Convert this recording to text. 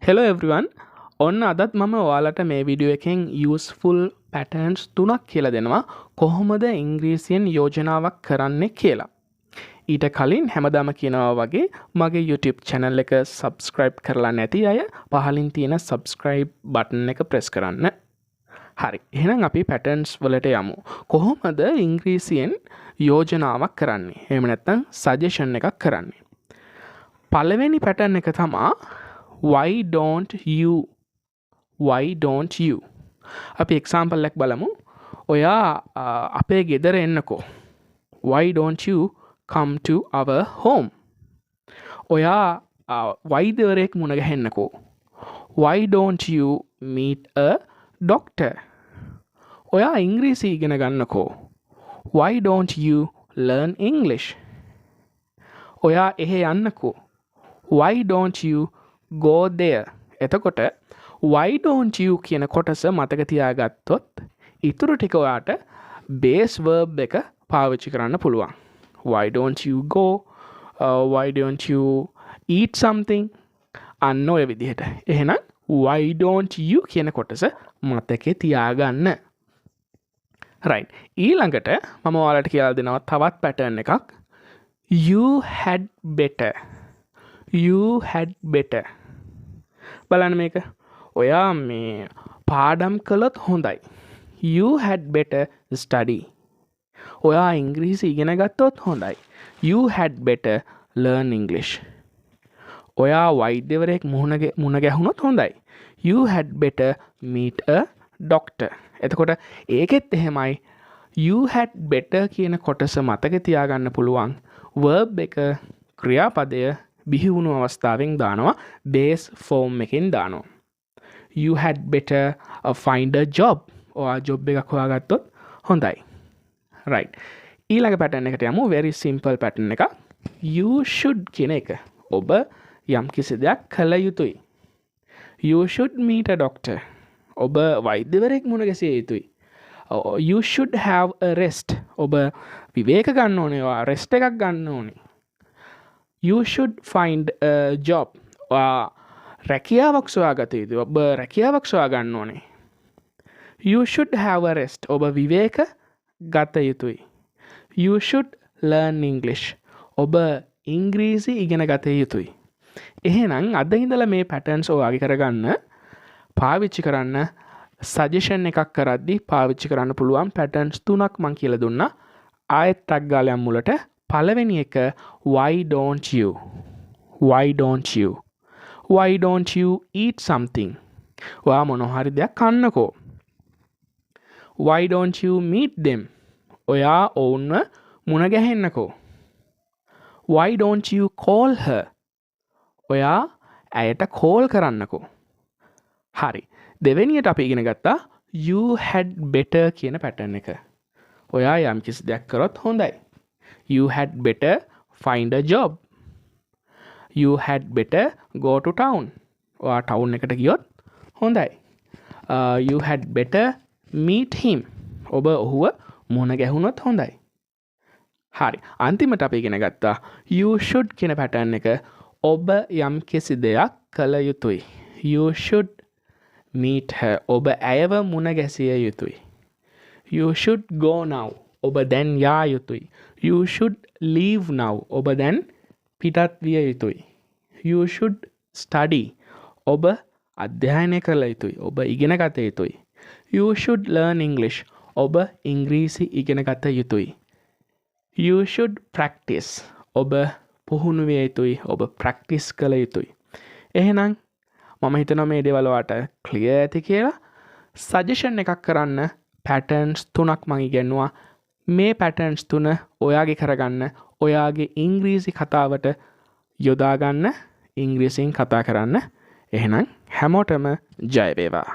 Hello everyone. ඔන්න අදත් මම ඔයාලට මේ වීඩියෝ එකෙන් useful patterns තුනක් කියලා දෙනවා කොහොමද ඉංග්‍රීසියෙන් යෝජනාවක් කරන්නේ කියලා. ඊට කලින් හැමදාම කියනවා වගේ මගේ YouTube channel එක subscribe කරලා නැති අය පහලින් තියෙන subscribe button එක press කරන්න. හරි. එහෙනම් අපි patterns වලට යමු. කොහොමද ඉංග්‍රීසියෙන් යෝජනාවක් කරන්නේ? එහෙම නැත්නම් suggestion එකක් කරන්නේ? පළවෙනි pattern එක තමයි why don't you අපි example එකක් බලමු. ඔයා අපේ ගෙදර එන්නකෝ. Why don't you come to our home? ඔයා වෛද්‍යවරයෙක් මුණ ගැහෙන්නකෝ. Why don't you meet a doctor? ඔයා ඉංග්‍රීසි ඉගෙන ගන්නකෝ. Why don't you learn English? ඔයා එහෙ යන්නකෝ. Why don't you go there? එතකොට why don't you කියන කොටස මතක තියාගත්තොත් ඊටු ටික ඔයාට base verb එක පාවිච්චි කරන්න පුළුවන්. Why don't you go? Why don't you eat something? අන්න ඔය විදිහට. එහෙනම් why don't you කියන කොටස මතකේ තියාගන්න. right. ඊළඟට මම ඔයාලට කියලා දෙනවා තවත් pattern එකක්. You had better. You had better. බලන්න මේක. ඔයා මේ පාඩම් කළොත් හොඳයි. You had better study. ඔයා ඉංග්‍රීසි ඉගෙන ගත්තොත් හොඳයි. You had better learn English. ඔයා වෛද්‍යවරයෙක් මුණ ගැහුණොත් හොඳයි. You had better meet a doctor. එතකොට ඒකෙත් එහෙමයි. You had better කියන කොටස මතක තියාගන්න පුළුවන්. verb එක ක්‍රියාපදය බිහි වුණු අවස්ථාවෙන් දානවා. base form එකෙන් දානවා. You had better find a job. ඔයා job එකක් හොයාගත්තොත් හොඳයි. right. ඊළඟ pattern එකට යමු. very simple pattern එකක්. You should කියන එක. ඔබ යම් කිසි දෙයක් කළ යුතුයි. You should meet a doctor. ඔබ වෛද්‍යවරයෙක් මුණ ගැසිය යුතුයි. You should have a rest. ඔබ විවේක ගන්න ඕනේ. ඔයා rest එකක් ගන්න ඕනේ. You should find a job. රැකියාවක් සොයාගත යුතුයි. ඔබ රැකියාවක් සොයා ගන්න ඕනේ. You should have a rest. ඔබ විවේක ගත යුතුයි. You should learn English. ඔබ ඉංග්‍රීසි ඉගෙන ගත යුතුයි. එහෙනම් අද ඉඳලා මේ patterns ඔයාගේ කරගන්න පාවිච්චි කරන්න suggestion එකක් කරද්දී පාවිච්චි කරන්න පුළුවන් patterns තුනක් මම කියලා දුන්නා. ආයෙත් ටක් ගාලා යමු මුලට. පළවෙනි එක why don't you? Why don't you? Why don't you eat something? ඔයා මොනවා හරි දෙයක් කන්නකෝ. Why don't you meet them? ඔයා ඔවුන්ව මුණ ගැහෙන්නකෝ. Why don't you call her? ඔයා ඇයට කෝල් කරන්නකෝ. හරි. දෙවෙනියට අපි ඉගෙන ගත්තා you had better කියන pattern එක. ඔයා යම් කිසි දෙයක් කරොත් හොඳයි. You had better find a job. You had better go to town. ඔයා town එකට ගියොත් හොඳයි. You had better meet him. ඔබ ඔහුව මුණ ගැහුණොත් හොඳයි. හරි. අන්තිමට අපි ඉගෙන ගත්තා you should කියන pattern එක. ඔබ යම් කිසි දෙයක් කළ යුතුයි. You should meet her. ඔබ ඇයව මුණ ගැසිය යුතුයි. You should go now. ඔබ දැන් යා යුතුයි. You should leave now. ඔබ දැන් පිටත් විය යුතුයි. You should study. ඔබ අධ්‍යයනය කළ යුතුයි. ඔබ ඉගෙන ගත යුතුයි. You should learn English. ඔබ ඉංග්‍රීසි ඉගෙන ගත යුතුයි. You should practice. ඔබ පුහුණු විය යුතුයි. ඔබ practice කළ යුතුයි. එහෙනම් මම හිතනවා මේ දේවල් ඔයාලට clear ඇති කියලා. suggestion එකක් කරන්න patterns තුනක් මම ඉගෙනුවා. මේ patterns තුන ඔයාගේ කරගන්න, ඔයාගේ ඉංග්‍රීසි කතාවට යොදා ගන්න, ඉංග්‍රීසියෙන් කතා කරන්න. එහෙනම් හැමෝටම ජය වේවා.